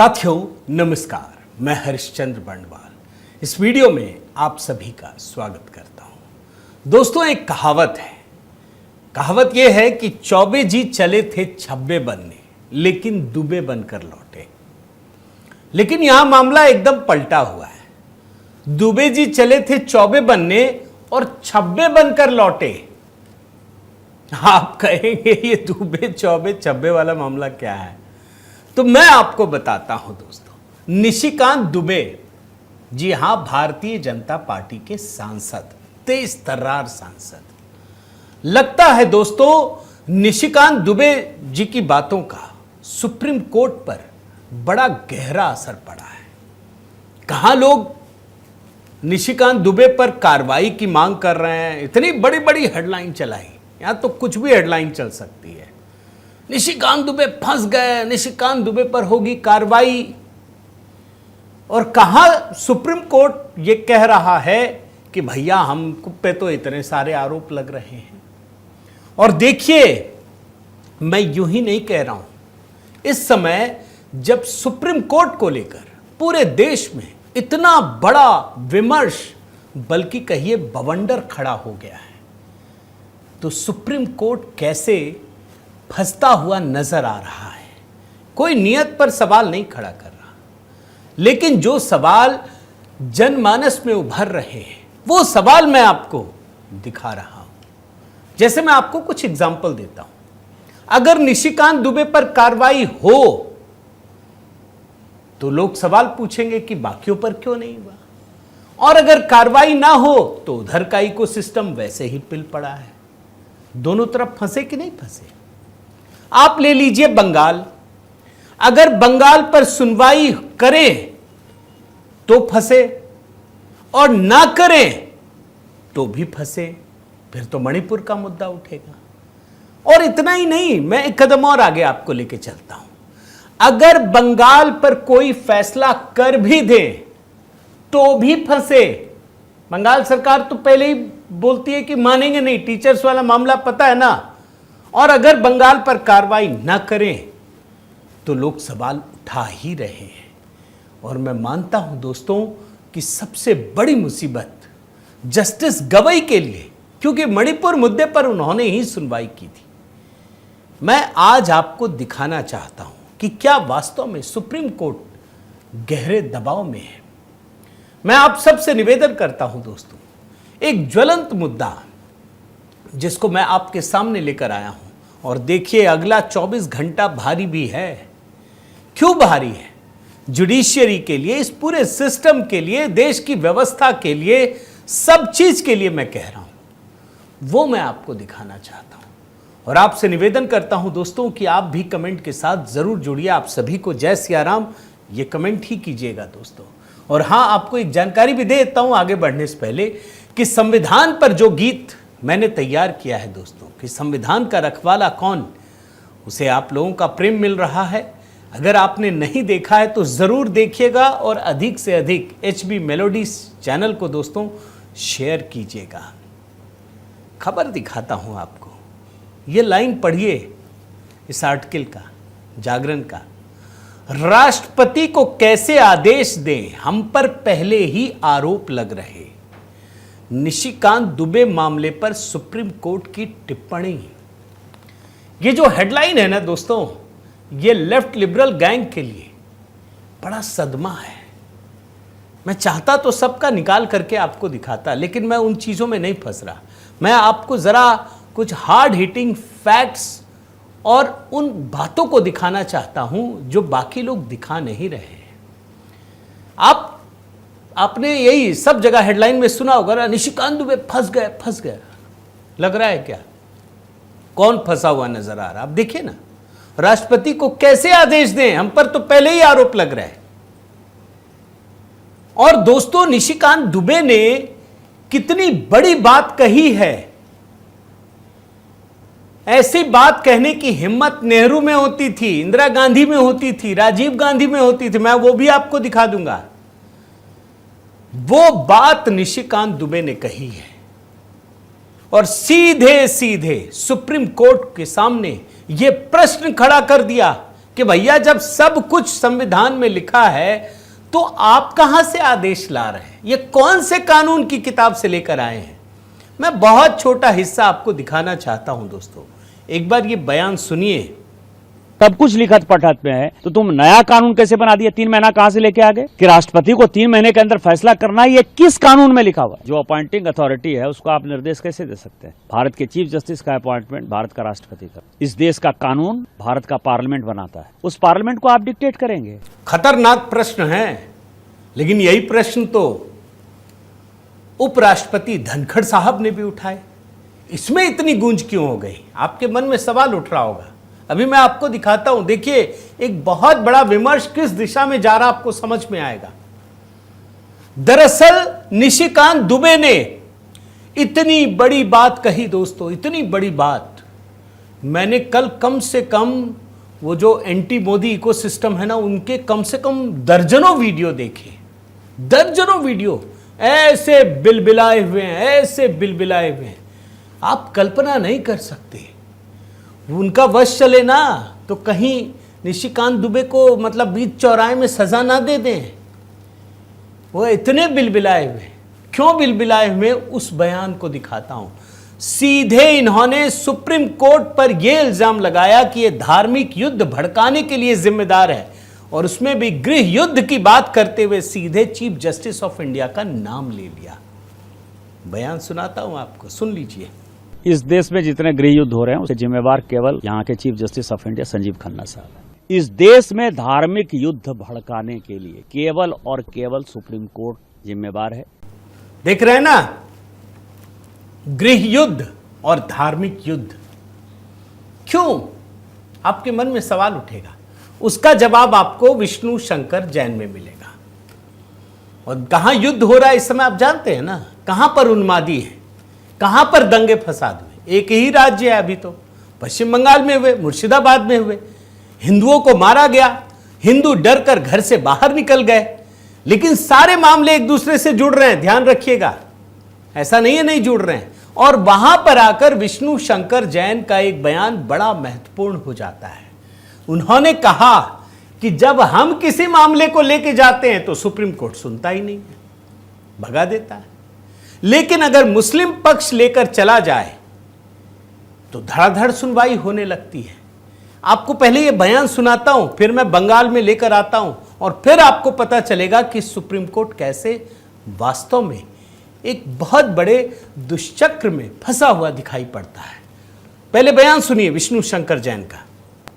साथियों नमस्कार, मैं हरिश्चंद्र बंडवाल इस वीडियो में आप सभी का स्वागत करता हूं। दोस्तों एक कहावत है, कहावत यह है कि चौबे जी चले थे छब्बे बनने लेकिन दुबे बनकर लौटे। लेकिन यहां मामला एकदम पलटा हुआ है। दुबे जी चले थे चौबे बनने और छब्बे बनकर लौटे। आप कहेंगे ये दुबे चौबे छब्बे वाला मामला क्या है? तो मैं आपको बताता हूं दोस्तों। निशिकांत दुबे, जी हां, भारतीय जनता पार्टी के सांसद, तेज तर्रार सांसद। लगता है दोस्तों निशिकांत दुबे जी की बातों का सुप्रीम कोर्ट पर बड़ा गहरा असर पड़ा है। कहां लोग निशिकांत दुबे पर कार्रवाई की मांग कर रहे हैं, इतनी बड़ी बड़ी हेडलाइन चलाई। यहां तो कुछ भी हेडलाइन चल सकती है। निशिकांत दुबे फंस गए, निशिकांत दुबे पर होगी कार्रवाई। और कहां सुप्रीम कोर्ट ये कह रहा है कि भैया हम पे तो इतने सारे आरोप लग रहे हैं। और देखिए, मैं यूं ही नहीं कह रहा हूं। इस समय जब सुप्रीम कोर्ट को लेकर पूरे देश में इतना बड़ा विमर्श, बल्कि कहिए बवंडर खड़ा हो गया है, तो सुप्रीम कोर्ट कैसे फंसता हुआ नजर आ रहा है। कोई नियत पर सवाल नहीं खड़ा कर रहा, लेकिन जो सवाल जनमानस में उभर रहे हैं वो सवाल मैं आपको दिखा रहा हूं। जैसे मैं आपको कुछ एग्जाम्पल देता हूं। अगर निशिकांत दुबे पर कार्रवाई हो तो लोग सवाल पूछेंगे कि बाकियों पर क्यों नहीं हुआ, और अगर कार्रवाई ना हो तो उधर का इकोसिस्टम वैसे ही पिल पड़ा है। दोनों तरफ फंसे कि नहीं फंसे? आप ले लीजिए बंगाल। अगर बंगाल पर सुनवाई करें तो फंसे, और ना करें तो भी फंसे। फिर तो मणिपुर का मुद्दा उठेगा। और इतना ही नहीं, मैं एक कदम और आगे आपको लेके चलता हूं। अगर बंगाल पर कोई फैसला कर भी दे तो भी फंसे। बंगाल सरकार तो पहले ही बोलती है कि मानेंगे नहीं, टीचर्स वाला मामला पता है ना। और अगर बंगाल पर कार्रवाई ना करें तो लोग सवाल उठा ही रहे हैं। और मैं मानता हूं दोस्तों कि सबसे बड़ी मुसीबत जस्टिस गवई के लिए, क्योंकि मणिपुर मुद्दे पर उन्होंने ही सुनवाई की थी। मैं आज आपको दिखाना चाहता हूं कि क्या वास्तव में सुप्रीम कोर्ट गहरे दबाव में है। मैं आप सबसे निवेदन करता हूं दोस्तों, एक ज्वलंत मुद्दा जिसको मैं आपके सामने लेकर आया हूं। और देखिए, अगला 24 घंटा भारी भी है। क्यों भारी है? जुडिशियरी के लिए, इस पूरे सिस्टम के लिए, देश की व्यवस्था के लिए, सब चीज के लिए मैं कह रहा हूं। वो मैं आपको दिखाना चाहता हूं। और आपसे निवेदन करता हूं दोस्तों कि आप भी कमेंट के साथ जरूर जुड़िए। आप सभी को जय सिया राम, ये कमेंट ही कीजिएगा दोस्तों। और हां, आपको एक जानकारी भी दे देता हूं आगे बढ़ने से पहले कि संविधान पर जो गीत मैंने तैयार किया है दोस्तों, कि संविधान का रखवाला कौन, उसे आप लोगों का प्रेम मिल रहा है। अगर आपने नहीं देखा है तो ज़रूर देखिएगा, और अधिक से अधिक HB मेलोडीज चैनल को दोस्तों शेयर कीजिएगा। खबर दिखाता हूं आपको, ये लाइन पढ़िए इस आर्टिकल का, जागरण का। राष्ट्रपति को कैसे आदेश दें, हम पर पहले ही आरोप लग रहे। निशिकांत दुबे मामले पर सुप्रीम कोर्ट की टिप्पणी। ये जो हेडलाइन है ना दोस्तों, ये लेफ्ट लिबरल गैंग के लिए बड़ा सदमा है। मैं चाहता तो सबका निकाल करके आपको दिखाता, लेकिन मैं उन चीज़ों में नहीं फंस रहा। मैं आपको ज़रा कुछ हार्ड हिटिंग फैक्ट्स और उन बातों को दिखाना चाहता हूं जो बाकी लोग दिखा नहीं रहे हैं। आपने यही सब जगह हेडलाइन में सुना होगा, निशिकांत दुबे फंस गए। लग रहा है क्या? कौन फंसा हुआ नजर आ रहा? आप देखिए ना, राष्ट्रपति को कैसे आदेश दें, हम पर तो पहले ही आरोप लग रहा है। और दोस्तों, निशिकांत दुबे ने कितनी बड़ी बात कही है। ऐसी बात कहने की हिम्मत नेहरू में होती थी, इंदिरा गांधी में होती थी, राजीव गांधी में होती थी। मैं वो भी आपको दिखा दूंगा। वो बात निशिकांत दुबे ने कही है, और सीधे सीधे सुप्रीम कोर्ट के सामने यह प्रश्न खड़ा कर दिया कि भैया जब सब कुछ संविधान में लिखा है तो आप कहां से आदेश ला रहे हैं? ये कौन से कानून की किताब से लेकर आए हैं? मैं बहुत छोटा हिस्सा आपको दिखाना चाहता हूं दोस्तों, एक बार ये बयान सुनिए। सब कुछ लिखत पढ़त में है तो तुम नया कानून कैसे बना दिया? 3 महीना कहां से लेके आ गए कि राष्ट्रपति को 3 महीने के अंदर फैसला करना है? ये किस कानून में लिखा हुआ? जो अपॉइंटिंग अथॉरिटी है उसको आप निर्देश कैसे दे सकते हैं? भारत के चीफ जस्टिस का अपॉइंटमेंट भारत का राष्ट्रपति का। इस देश का कानून भारत का पार्लियामेंट बनाता है, उस पार्लियामेंट को आप डिक्टेट करेंगे? खतरनाक प्रश्न है, लेकिन यही प्रश्न तो उपराष्ट्रपति धनखड़ साहब ने भी उठाए। इसमें इतनी गूंज क्यों हो गई? आपके मन में सवाल उठ रहा होगा। अभी मैं आपको दिखाता हूं, देखिए एक बहुत बड़ा विमर्श किस दिशा में जा रहा आपको समझ में आएगा। दरअसल निशिकांत दुबे ने इतनी बड़ी बात कही दोस्तों, इतनी बड़ी बात मैंने कल कम से कम वो जो एंटी मोदी इकोसिस्टम है ना, उनके कम से कम दर्जनों वीडियो देखे, दर्जनों वीडियो ऐसे बिलबिलाए हुए हैं, ऐसे बिलबिलाए हुए हैं, आप कल्पना नहीं कर सकते। उनका वश चले ना तो कहीं निशिकांत दुबे को मतलब बीच चौराहे में सजा ना दे दें। वो इतने बिलबिलाए हुए, क्यों बिलबिलाए हुए उस बयान को दिखाता हूं। सीधे इन्होंने सुप्रीम कोर्ट पर यह इल्जाम लगाया कि यह धार्मिक युद्ध भड़काने के लिए जिम्मेदार है, और उसमें भी गृह युद्ध की बात करते हुए सीधे चीफ जस्टिस ऑफ इंडिया का नाम ले लिया। बयान सुनाता हूं आपको, सुन लीजिए। इस देश में जितने गृह युद्ध हो रहे हैं उसके जिम्मेवार केवल यहाँ के chief justice of India Sanjeev Khanna साहब है। इस देश में धार्मिक युद्ध भड़काने के लिए केवल और केवल सुप्रीम कोर्ट जिम्मेवार है। देख रहे हैं ना, गृह युद्ध और धार्मिक युद्ध। क्यों? आपके मन में सवाल उठेगा, उसका जवाब आपको विष्णु शंकर जैन में मिलेगा। और कहां युद्ध हो रहा है इस समय आप जानते हैं ना, कहां पर उन्मादी है, कहां पर दंगे फसाद हुए। एक ही राज्य है अभी तो, पश्चिम बंगाल में हुए, मुर्शिदाबाद में हुए, हिंदुओं को मारा गया, हिंदू डर कर घर से बाहर निकल गए। लेकिन सारे मामले एक दूसरे से जुड़ रहे हैं, ध्यान रखिएगा, ऐसा नहीं है नहीं जुड़ रहे हैं। और वहां पर आकर विष्णु शंकर जैन का एक बयान बड़ा महत्वपूर्ण हो जाता है। उन्होंने कहा कि जब हम किसी मामले को लेके जाते हैं तो सुप्रीम कोर्ट सुनता ही नहीं है, भगा देता है। लेकिन अगर मुस्लिम पक्ष लेकर चला जाए तो धड़ाधड़ सुनवाई होने लगती है। आपको पहले यह बयान सुनाता हूं, फिर मैं बंगाल में लेकर आता हूं, और फिर आपको पता चलेगा कि सुप्रीम कोर्ट कैसे वास्तव में एक बहुत बड़े दुष्चक्र में फंसा हुआ दिखाई पड़ता है। पहले बयान सुनिए विष्णु शंकर जैन का।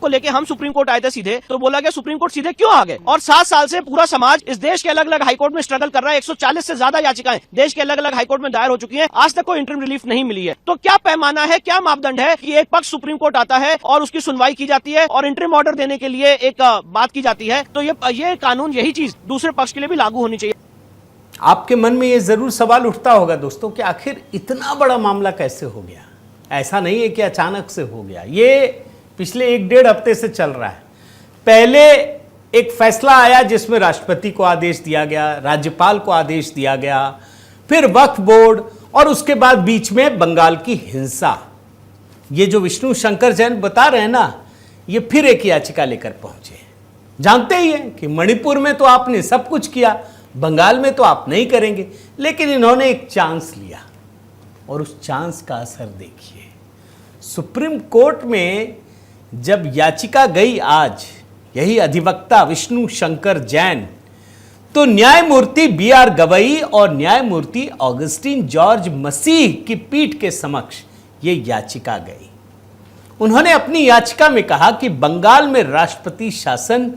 को लेके हम सुप्रीम कोर्ट आए थे सीधे, तो बोला गया सुप्रीम कोर्ट सीधे क्यों आ गए? और 7 साल से पूरा समाज इस देश के अलग अलग हाईकोर्ट में स्ट्रगल कर रहा है। 140 से ज्यादा याचिकाएं देश के अलग अलग हाईकोर्ट में दायर हो चुकी हैं, आज तक कोई इंटरिम रिलीफ नहीं मिली है। तो क्या पैमाना है, क्या मापदंड है कि एक पक्ष सुप्रीम कोर्ट आता है और उसकी सुनवाई की जाती है और इंटरिम ऑर्डर देने के लिए एक बात की जाती है? तो ये कानून, यही चीज दूसरे पक्ष के लिए भी लागू होनी चाहिए। आपके मन में यह जरूर सवाल उठता होगा दोस्तों कि आखिर इतना बड़ा मामला कैसे हो गया। ऐसा नहीं है कि अचानक से हो गया, ये पिछले 1-1.5 हफ्ते से चल रहा है। पहले एक फैसला आया जिसमें राष्ट्रपति को आदेश दिया गया, राज्यपाल को आदेश दिया गया, फिर वक्फ बोर्ड, और उसके बाद बीच में बंगाल की हिंसा। ये जो विष्णु शंकर जैन बता रहे हैं ना, ये फिर एक याचिका लेकर पहुंचे। जानते ही हैं कि मणिपुर में तो आपने सब कुछ किया, बंगाल में तो आप नहीं करेंगे। लेकिन इन्होंने एक चांस लिया, और उस चांस का असर देखिए। सुप्रीम कोर्ट में जब याचिका गई आज, यही अधिवक्ता विष्णु शंकर जैन, तो न्यायमूर्ति BR गवई और न्यायमूर्ति ऑगस्टीन जॉर्ज मसीह की पीठ के समक्ष यह याचिका गई। उन्होंने अपनी याचिका में कहा कि बंगाल में राष्ट्रपति शासन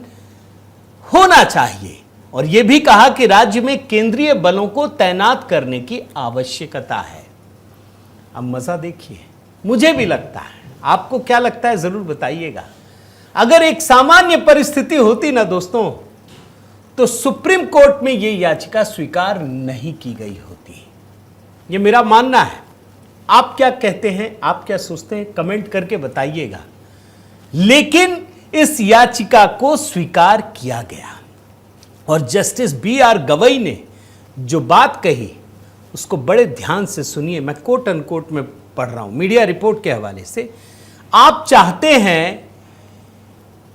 होना चाहिए, और यह भी कहा कि राज्य में केंद्रीय बलों को तैनात करने की आवश्यकता है। अब मजा देखिए, मुझे भी लगता है, आपको क्या लगता है जरूर बताइएगा। अगर एक सामान्य परिस्थिति होती ना दोस्तों, तो सुप्रीम कोर्ट में यह याचिका स्वीकार नहीं की गई होती। यह मेरा मानना है। आप क्या कहते हैं, आप क्या सोचते हैं, कमेंट करके बताइएगा। लेकिन इस याचिका को स्वीकार किया गया, और जस्टिस BR गवई ने जो बात कही उसको बड़े ध्यान से सुनिए। मैं कोट अनकोट में पढ़ रहा हूं मीडिया रिपोर्ट के हवाले से। आप चाहते हैं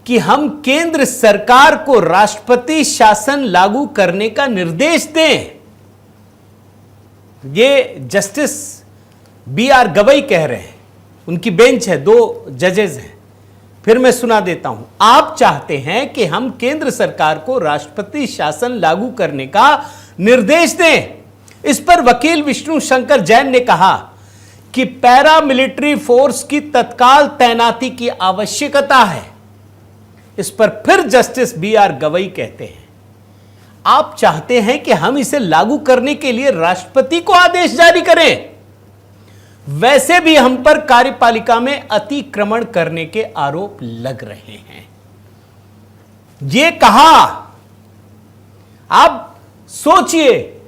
कि हम केंद्र सरकार को राष्ट्रपति शासन लागू करने का निर्देश दें। ये जस्टिस बी.आर. गवई कह रहे हैं, उनकी बेंच है, 2 जजेस हैं। फिर मैं सुना देता हूं। आप चाहते हैं कि हम केंद्र सरकार को राष्ट्रपति शासन लागू करने का निर्देश दें। इस पर वकील विष्णु शंकर जैन ने कहा कि पैरामिलिट्री फोर्स की तत्काल तैनाती की आवश्यकता है। इस पर फिर जस्टिस बी.आर. गवई कहते हैं, आप चाहते हैं कि हम इसे लागू करने के लिए राष्ट्रपति को आदेश जारी करें। वैसे भी हम पर कार्यपालिका में अतिक्रमण करने के आरोप लग रहे हैं। ये कहा, आप सोचिए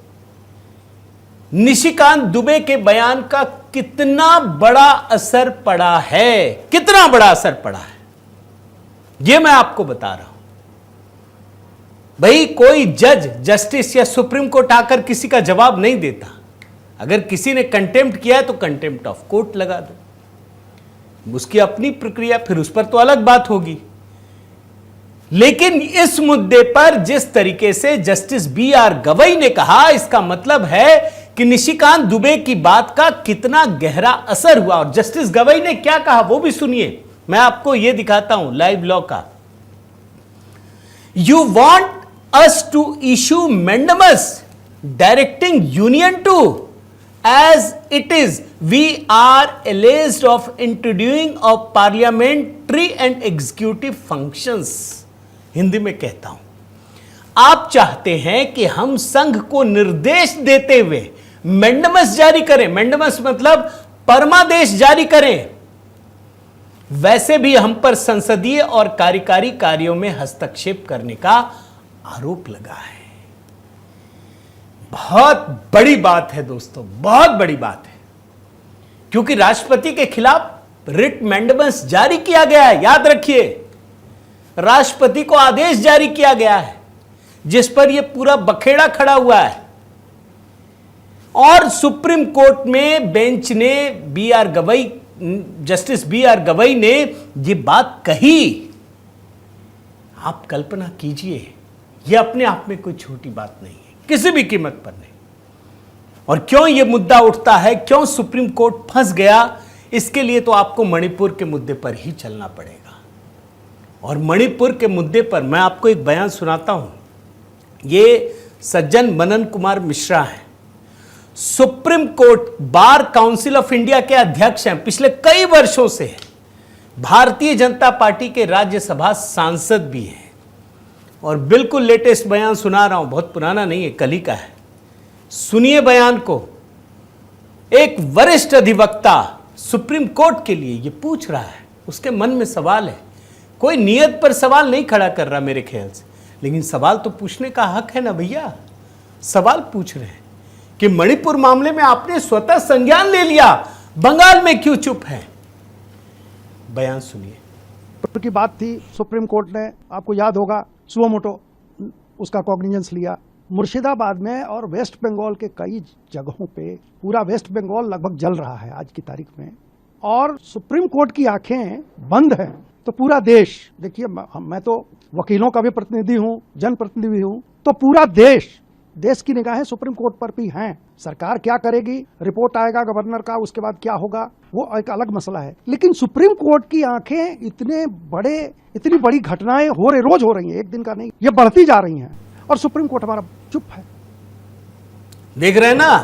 निशिकांत दुबे के बयान का कितना बड़ा असर पड़ा है, कितना बड़ा असर पड़ा है, यह मैं आपको बता रहा हूं। भाई कोई जज, जस्टिस या सुप्रीम कोर्ट आकर किसी का जवाब नहीं देता। अगर किसी ने कंटेम्प्ट किया है तो कंटेम्प्ट ऑफ कोर्ट लगा दो, उसकी अपनी प्रक्रिया, फिर उस पर तो अलग बात होगी। लेकिन इस मुद्दे पर जिस तरीके से जस्टिस बी.आर. गवई ने कहा, इसका मतलब है कि निशिकांत दुबे की बात का कितना गहरा असर हुआ। और जस्टिस गवई ने क्या कहा वो भी सुनिए, मैं आपको यह दिखाता हूं लाइव लॉ का। You want us to issue mandamus directing union to as it is we are alleged of introducing of parliamentary and executive functions। Hindi में कहता हूं, आप चाहते हैं कि हम संघ को निर्देश देते हुए मैंडेमस जारी करें। मैंडेमस मतलब परमादेश जारी करें। वैसे भी हम पर संसदीय और कार्यकारी कार्यों में हस्तक्षेप करने का आरोप लगा है। बहुत बड़ी बात है दोस्तों, बहुत बड़ी बात है, क्योंकि राष्ट्रपति के खिलाफ रिट मैंडेमस जारी किया गया है। याद रखिए, राष्ट्रपति को आदेश जारी किया गया है जिस पर यह पूरा बखेड़ा खड़ा हुआ है। और सुप्रीम कोर्ट में बेंच ने B R. Gavai, justice B R. Gavai ने यह बात कही। आप कल्पना कीजिए, यह अपने आप में कोई छोटी बात नहीं है, किसी भी कीमत पर नहीं। और क्यों यह मुद्दा उठता है, क्यों सुप्रीम कोर्ट फंस गया, इसके लिए तो आपको मणिपुर के मुद्दे पर ही चलना पड़ेगा। और मणिपुर के मुद्दे पर मैं आपको एक बयान सुनाता हूं। ये सज्जन मनन कुमार मिश्रा हैं, supreme court bar council of India के अध्यक्ष हैं, पिछले कई वर्षों से भारतीय जनता पार्टी के राज्यसभा सांसद भी हैं। और बिल्कुल लेटेस्ट बयान सुना रहा हूं, बहुत पुराना नहीं है, कल ही का है। सुनिए बयान को। एक वरिष्ठ अधिवक्ता सुप्रीम कोर्ट के लिए यह पूछ रहा है, उसके मन में सवाल है। कोई नियत पर सवाल नहीं खड़ा कर रहा मेरे ख्याल से, लेकिन सवाल तो पूछने का हक है ना भैया। सवाल पूछ रहे हैं कि मणिपुर मामले में आपने स्वतः संज्ञान ले लिया, बंगाल में क्यों चुप है। बयान सुनिए। की बात थी, सुप्रीम कोर्ट ने, आपको याद होगा, सुओ मोटो उसका कॉग्निजेंस लिया। मुर्शिदाबाद में और वेस्ट बंगाल के कई जगहों पे पूरा वेस्ट बंगाल लगभग जल रहा है आज की तारीख में, और सुप्रीम कोर्ट की आंखें बंद हैं। तो पूरा देश, देखिए मैं तो वकीलों का भी प्रतिनिधि हूं, जनप्रतिनिधि भी हूं, तो पूरा देश की निगाहें सुप्रीम कोर्ट पर भी हैं। सरकार क्या करेगी, रिपोर्ट आएगा गवर्नर का, उसके बाद क्या होगा वो एक अलग मसला है। लेकिन सुप्रीम कोर्ट की आंखें इतनी बड़ी घटनाएं रोज हो रही हैं, एक दिन का नहीं, ये बढ़ती जा रही हैं, और सुप्रीम कोर्ट हमारा चुप है। देख रहे हैं ना,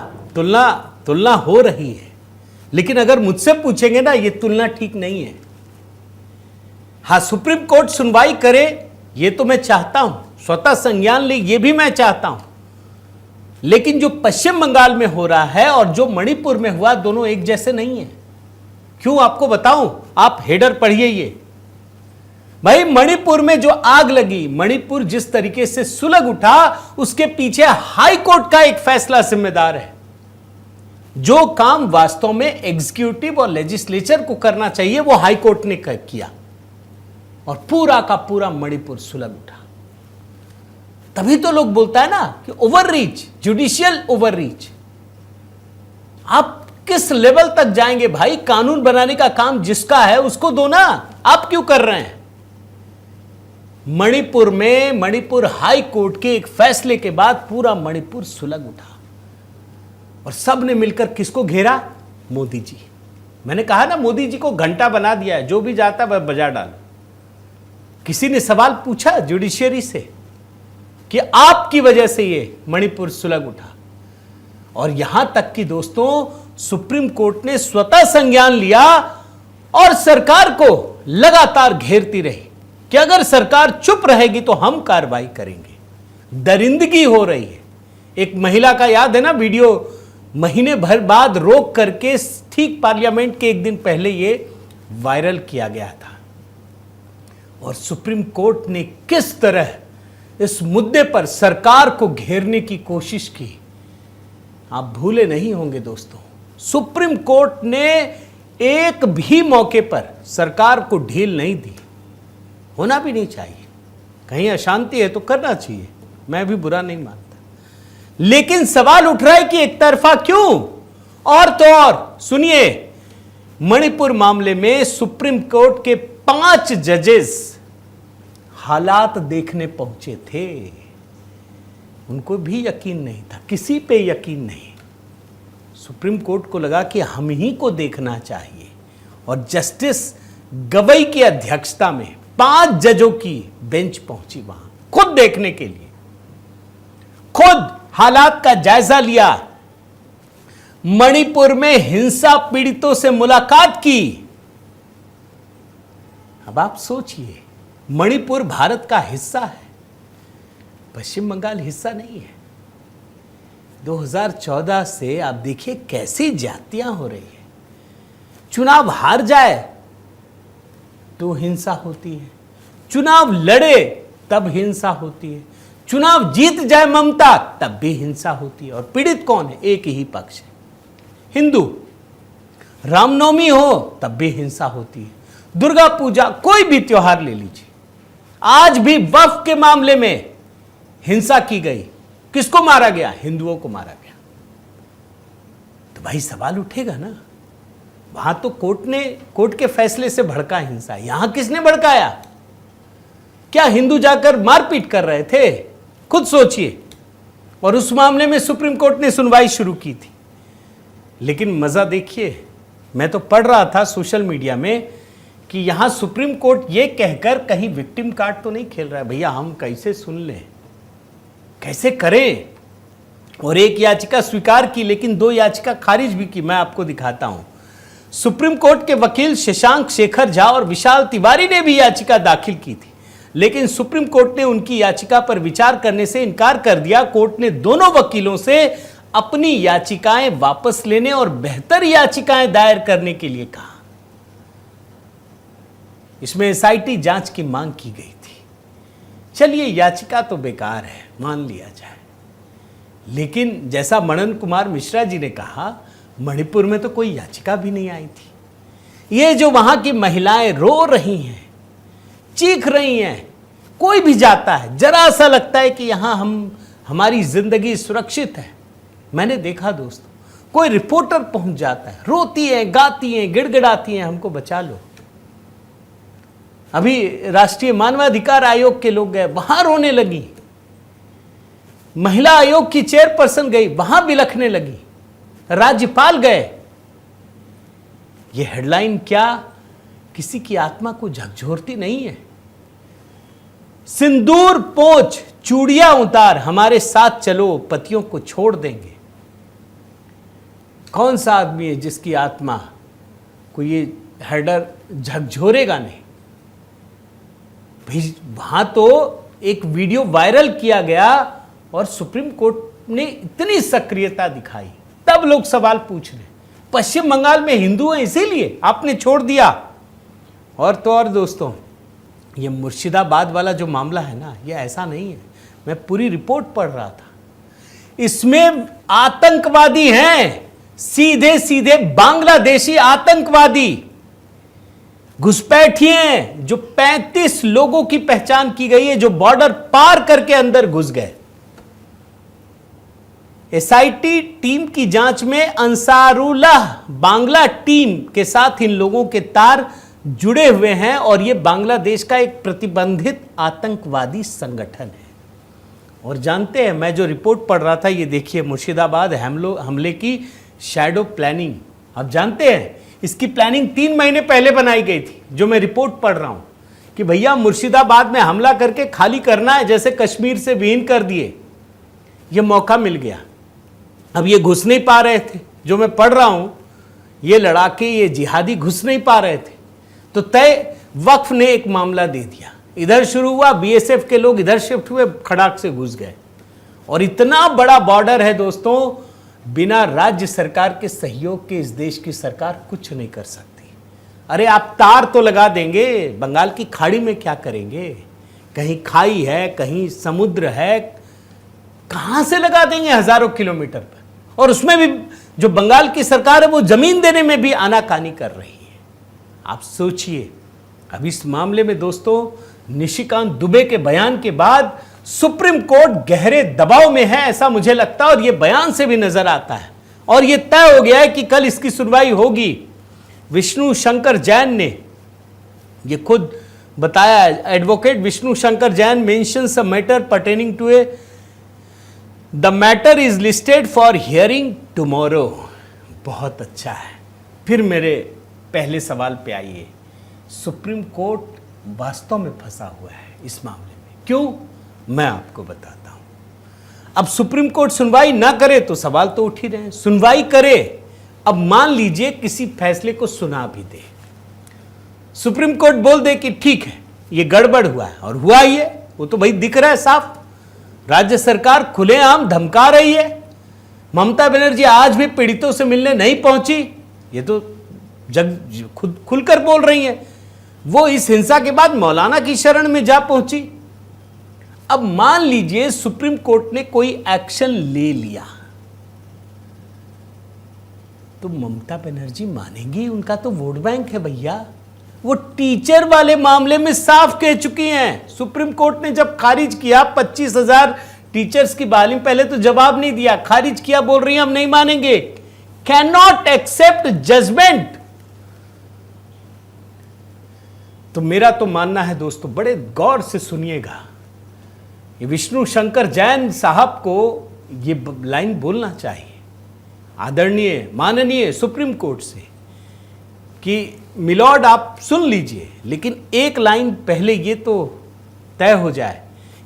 तुलना हो रही है। लेकिन अगर मुझसे पूछेंगे ना, ये तुलना ठीक नहीं है। हाँ, सुप्रीम कोर्ट सुनवाई करे, ये तो मैं चाहता हूं, स्वतः संज्ञान ले, ये भी मैं चाहता हूं। लेकिन जो पश्चिम बंगाल में हो रहा है और जो मणिपुर में हुआ, दोनों एक जैसे नहीं है। क्यों आपको बताऊं, आप हेडर पढ़िए ये। भाई मणिपुर में जो आग लगी, मणिपुर जिस तरीके से सुलग उठा, उसके पीछे हाई कोर्ट का एक फैसला जिम्मेदार है। जो काम वास्तव में एग्जीक्यूटिव और लेजिस्लेचर को करना चाहिए, वो हाई कोर्ट ने किया, और पूरा का पूरा मणिपुर सुलग उठा। तभी तो लोग बोलता है ना कि ओवररीच, जुडिशियल ओवररीच। आप किस लेवल तक जाएंगे भाई? कानून बनाने का काम जिसका है उसको दो ना, आप क्यों कर रहे हैं? मणिपुर में मणिपुर हाई कोर्ट के एक फैसले के बाद पूरा मणिपुर सुलग उठा और सब ने मिलकर किसको घेरा? मोदी जी। मैंने कहा ना, मोदी जी को घंटा बना दिया है, जो भी जाता है वह बजा डालो। किसी ने सवाल पूछा जुडिशियरी से कि आपकी वजह से ये मणिपुर सुलग उठा? और यहां तक कि दोस्तों, सुप्रीम कोर्ट ने स्वतः संज्ञान लिया और सरकार को लगातार घेरती रही कि अगर सरकार चुप रहेगी तो हम कार्रवाई करेंगे। दरिंदगी हो रही है। एक महिला का याद है ना वीडियो, महीने भर बाद रोक करके ठीक पार्लियामेंट के एक दिन पहले ये वायरल किया गया था। और सुप्रीम कोर्ट ने किस तरह इस मुद्दे पर सरकार को घेरने की कोशिश की, आप भूले नहीं होंगे दोस्तों। सुप्रीम कोर्ट ने एक भी मौके पर सरकार को ढील नहीं दी। होना भी नहीं चाहिए, कहीं अशांति है तो करना चाहिए, मैं भी बुरा नहीं मानता। लेकिन सवाल उठ रहा है कि एक तरफा क्यों? और तो और सुनिए, मणिपुर मामले में सुप्रीम कोर्ट के 5 जजेस हालात देखने पहुंचे थे। उनको भी यकीन नहीं था, किसी पे यकीन नहीं। सुप्रीम कोर्ट को लगा कि हम ही को देखना चाहिए और जस्टिस गवई की अध्यक्षता में 5 जजों की बेंच पहुंची वहां खुद देखने के लिए, खुद हालात का जायजा लिया। मणिपुर में हिंसा पीड़ितों से मुलाकात की। अब आप सोचिए, मणिपुर भारत का हिस्सा है, पश्चिम बंगाल हिस्सा नहीं है। 2014 से आप देखिए कैसी जातियां हो रही है। चुनाव हार जाए तो हिंसा होती है, चुनाव लड़े तब हिंसा होती है, चुनाव जीत जाए ममता तब भी हिंसा होती है। और पीड़ित कौन है? एक ही पक्ष है, हिंदू। रामनवमी हो तब भी हिंसा होती है, दुर्गा पूजा, कोई भी त्योहार ले लीजिए। आज भी वक्फ के मामले में हिंसा की गई। किसको मारा गया? हिंदुओं को मारा गया। तो भाई सवाल उठेगा ना, वहां तो कोर्ट के फैसले से भड़का हिंसा, यहां किसने भड़काया? क्या हिंदू जाकर मारपीट कर रहे थे? खुद सोचिए। और उस मामले में सुप्रीम कोर्ट ने सुनवाई शुरू की थी। लेकिन मजा देखिए, मैं तो पढ़ रहा था सोशल मीडिया में कि यहां सुप्रीम कोर्ट ये कहकर कहीं विक्टिम कार्ड तो नहीं खेल रहा है, भैया हम कैसे सुन लें, कैसे करें। और एक याचिका स्वीकार की, लेकिन 2 याचिका खारिज भी की। मैं आपको दिखाता हूं। सुप्रीम कोर्ट के वकील शशांक शेखर झा और विशाल तिवारी ने भी याचिका दाखिल की थी, लेकिन सुप्रीम कोर्ट ने उनकी याचिका पर विचार करने से इनकार कर दिया। कोर्ट ने दोनों वकीलों से अपनी याचिकाएं वापस लेने और बेहतर याचिकाएं दायर करने के लिए कहा। इसमें एसआईटी जांच की मांग की गई थी। चलिए, याचिका तो बेकार है, मान लिया जाए। लेकिन जैसा मनन कुमार मिश्रा जी ने कहा, मणिपुर में तो कोई याचिका भी नहीं आई थी। ये जो वहां की महिलाएं रो रही हैं, चीख रही हैं, कोई भी जाता है, जरा सा लगता है कि यहां हमारी जिंदगी सुरक्षित है। मैंने देखा दोस्तों, कोई रिपोर्टर पहुंच जाता है, रोती है, गाती हैं, गिड़गिड़ाती हैं, हमको बचा लो। अभी राष्ट्रीय मानवाधिकार आयोग के लोग गए, वहां रोने लगी। महिला आयोग की चेयरपर्सन गई, वहां बिलखने लगी। राज्यपाल गए। यह हेडलाइन क्या किसी की आत्मा को झकझोरती नहीं है? सिंदूर पोंछ, चूड़ियां उतार, हमारे साथ चलो, पतियों को छोड़ देंगे। कौन सा आदमी है जिसकी आत्मा को ये हेडर झकझोरेगा नहीं? वहां तो एक वीडियो वायरल किया गया और सुप्रीम कोर्ट ने इतनी सक्रियता दिखाई, तब लोग सवाल पूछ रहे, पश्चिम बंगाल में हिंदू हैं इसीलिए आपने छोड़ दिया। और तो और दोस्तों, ये मुर्शिदाबाद वाला जो मामला है ना, ये ऐसा नहीं है। मैं पूरी रिपोर्ट पढ़ रहा था, इसमें आतंकवादी हैं, सीधे सीधे बांग्लादेशी आतंकवादी घुसपैठिए हैं, जो 35 लोगों की पहचान की गई है, जो बॉर्डर पार करके अंदर घुस गए। एसआईटी टीम की जांच में अंसारुल्लाह बांग्ला टीम के साथ इन लोगों के तार जुड़े हुए हैं और ये बांग्लादेश का एक प्रतिबंधित आतंकवादी संगठन है। और जानते हैं, मैं जो रिपोर्ट पढ़ रहा था, ये देखिए, मुर्शिदाबाद हमले की शैडो प्लानिंग। आप जानते हैं इसकी प्लानिंग 3 महीने पहले बनाई गई थी। जो मैं रिपोर्ट पढ़ रहा हूं कि भैया मुर्शिदाबाद में हमला करके खाली करना है, जैसे कश्मीर से विहीन कर दिए। ये मौका मिल गया। अब ये घुस नहीं पा रहे थे, जो मैं पढ़ रहा हूं, ये लड़ाके, ये जिहादी घुस नहीं पा रहे थे, तो तय वक्फ ने एक मामला दे दिया। इधर शुरू हुआ, बीएसएफ के लोग इधर शिफ्ट हुए, खड़ाक से घुस गए। और इतना बड़ा बॉर्डर है दोस्तों, बिना राज्य सरकार के सहयोग के इस देश की सरकार कुछ नहीं कर सकती। अरे आप तार तो लगा देंगे, बंगाल की खाड़ी में क्या करेंगे? कहीं खाई है, कहीं समुद्र है, कहां से लगा देंगे हजारों किलोमीटर पर? और उसमें भी जो बंगाल की सरकार है वो जमीन देने में भी आनाकानी कर रही है। आप सोचिए, अब इस मामले में दोस्तों निशिकांत दुबे के बयान के बाद सुप्रीम कोर्ट गहरे दबाव में है, ऐसा मुझे लगता है, और यह बयान से भी नजर आता है। और यह तय हो गया है कि कल इसकी सुनवाई होगी। विष्णु शंकर जैन ने यह खुद बताया, advocate Vishnu Shankar Jain mentions a matter pertaining to a the matter is listed for hearing tomorrow. बहुत अच्छा है। फिर मेरे पहले सवाल पे आइए, सुप्रीम कोर्ट वास्तव में फंसा हुआ है इस मामले में। क्यों? मैं आपको बताता हूं। अब सुप्रीम कोर्ट सुनवाई ना करे तो सवाल तो उठ ही रहे हैं, सुनवाई करे। अब मान लीजिए किसी फैसले को सुना भी दे, सुप्रीम कोर्ट बोल दे कि ठीक है ये गड़बड़ हुआ है, और हुआ ही है, वो तो भाई दिख रहा है साफ। राज्य सरकार खुलेआम धमका रही है। ममता बनर्जी आज भी पीड़ितों से मिलने नहीं पहुंची, ये तो खुद खुलकर बोल रही है। वो इस हिंसा के बाद मौलाना की शरण में जा पहुंची। अब मान लीजिए सुप्रीम कोर्ट ने कोई एक्शन ले लिया, तो ममता बनर्जी मानेंगी? उनका तो वोट बैंक है भैया। वो टीचर वाले मामले में साफ कह चुकी हैं। सुप्रीम कोर्ट ने जब खारिज किया 25,000 टीचर्स की बहाली, पहले तो जवाब नहीं दिया, खारिज किया, बोल रही हैं हम नहीं मानेंगे, कैन नॉट एक्सेप्ट जजमेंट। तो मेरा तो मानना है दोस्तों, बड़े गौर से सुनिएगा, ये विष्णु शंकर जैन साहब को ये लाइन बोलना चाहिए आदरणीय माननीय सुप्रीम कोर्ट से कि मिलॉर्ड आप सुन लीजिए, लेकिन एक लाइन पहले ये तो तय हो जाए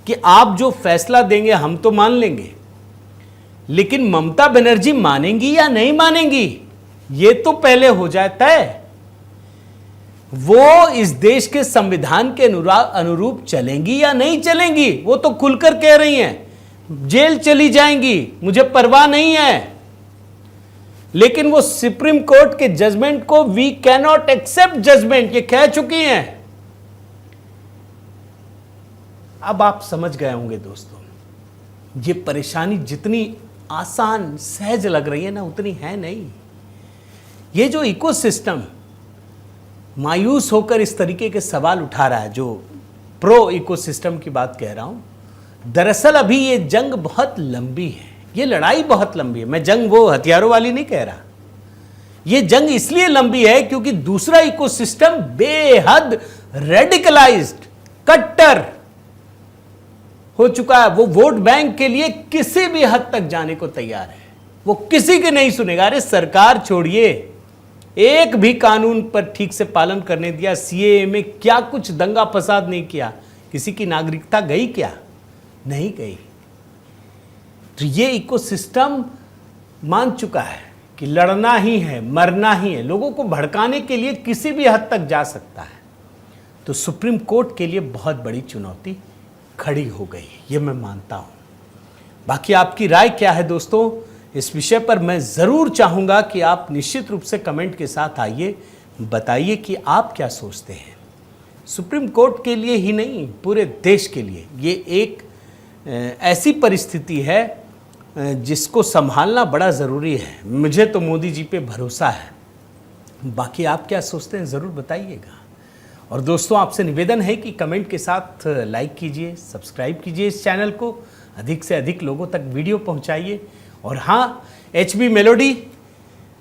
कि आप जो फैसला देंगे हम तो मान लेंगे, लेकिन ममता बनर्जी मानेंगी या नहीं मानेंगी ये तो पहले हो जाए तय। वो इस देश के संविधान के अनुरूप चलेंगी या नहीं चलेंगी, वो तो खुलकर कह रही हैं जेल चली जाएंगी, मुझे परवाह नहीं है। लेकिन वो सुप्रीम कोर्ट के जजमेंट को we can not accept judgement, ये कह चुकी हैं। अब आप समझ गए होंगे दोस्तों, ये परेशानी जितनी आसान सहज लग रही है ना, उतनी है नहीं। ये जो इकोसिस्टम मायूस होकर इस तरीके के सवाल उठा रहा है, जो प्रो इकोसिस्टम की बात कह रहा हूं, दरअसल अभी ये जंग बहुत लंबी है, ये लड़ाई बहुत लंबी है। मैं जंग वो हथियारों वाली नहीं कह रहा, ये जंग इसलिए लंबी है क्योंकि दूसरा इकोसिस्टम बेहद रेडिकलाइज्ड, कट्टर हो चुका है। वो वोट बैंक के लिए किसी भी हद तक जाने को तैयार है, वो किसी के नहीं सुनेगा। अरे सरकार छोड़िए, एक भी कानून पर ठीक से पालन करने दिया, सीएए में क्या कुछ दंगा फसाद नहीं किया, किसी की नागरिकता गई क्या? नहीं गई। तो ये इकोसिस्टम मान चुका है कि लड़ना ही है, मरना ही है, लोगों को भड़काने के लिए किसी भी हद तक जा सकता है। तो सुप्रीम कोर्ट के लिए बहुत बड़ी चुनौती खड़ी हो गई, ये मैं मानता हूं। बाकी आपकी राय क्या है दोस्तों इस विषय पर? मैं ज़रूर चाहूँगा कि आप निश्चित रूप से कमेंट के साथ आइए, बताइए कि आप क्या सोचते हैं। सुप्रीम कोर्ट के लिए ही नहीं, पूरे देश के लिए ये एक ऐसी परिस्थिति है जिसको संभालना बड़ा ज़रूरी है। मुझे तो मोदी जी पे भरोसा है। बाकी आप क्या सोचते हैं ज़रूर बताइएगा। और दोस्तों आपसे निवेदन है कि कमेंट के साथ लाइक कीजिए, सब्सक्राइब कीजिए इस चैनल को, अधिक से अधिक लोगों तक वीडियो पहुंचाइए। और हाँ, HB मेलोडी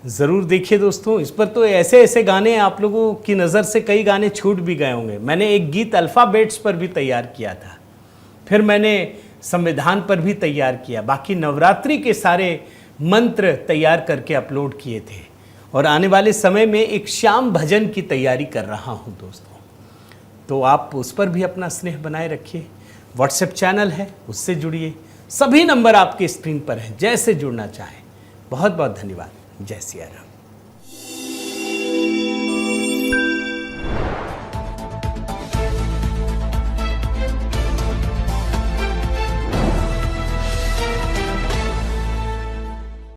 ज़रूर देखिए दोस्तों, इस पर तो ऐसे ऐसे गाने आप लोगों की नज़र से कई गाने छूट भी गए होंगे। मैंने एक गीत अल्फ़ाबेट्स पर भी तैयार किया था, फिर मैंने संविधान पर भी तैयार किया, बाकी नवरात्रि के सारे मंत्र तैयार करके अपलोड किए थे और आने वाले समय में एक श्याम भजन की तैयारी कर रहा हूँ दोस्तों। तो आप उस पर भी अपना स्नेह बनाए रखिए। व्हाट्सएप चैनल है, उससे जुड़िए। सभी नंबर आपके स्क्रीन पर हैं, जैसे जुड़ना चाहें। बहुत बहुत धन्यवाद। जय सिया राम।